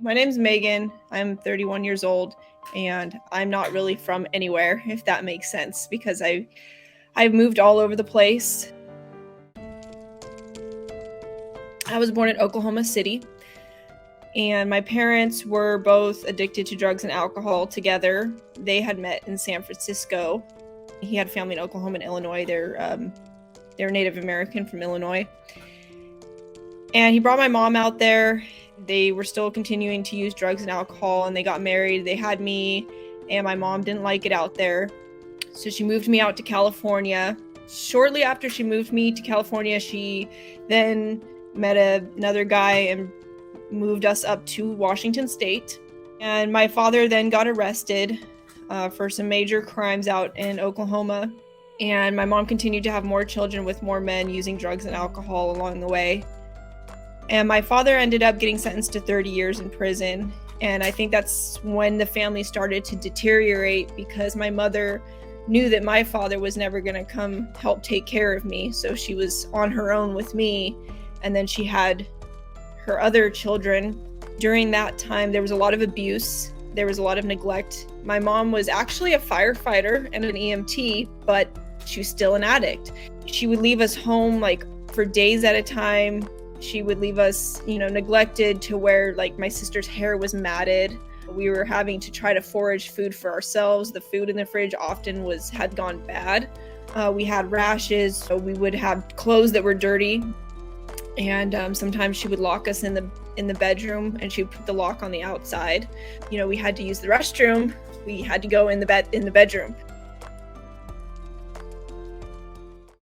My name's Megan. I'm 31 years old, and I'm not really from anywhere, if that makes sense, because I've moved all over the place. I was born in Oklahoma City, and my parents were both addicted to drugs and alcohol together. They had met in San Francisco. He had family in Oklahoma and Illinois. They're Native American from Illinois. And he brought my mom out there. They were still continuing to use drugs and alcohol, and they got married. They had me, and my mom didn't like it out there. So she moved me out to California. Shortly after she moved me to California, she then met another guy and moved us up to Washington State. And my father then got arrested for some major crimes out in Oklahoma. And my mom continued to have more children with more men using drugs and alcohol along the way. And my father ended up getting sentenced to 30 years in prison. And I think that's when the family started to deteriorate, because my mother knew that my father was never going to come help take care of me. So she was on her own with me. And then she had her other children. During that time, there was a lot of abuse. There was a lot of neglect. My mom was actually a firefighter and an EMT, but she was still an addict. She would leave us home for days at a time. She would leave us, neglected, to where my sister's hair was matted. We were having to try to forage food for ourselves. The food in the fridge often had gone bad. We had rashes, so we would have clothes that were dirty. And sometimes she would lock us in the bedroom, and she would put the lock on the outside. We had to use the restroom. We had to go in the bedroom.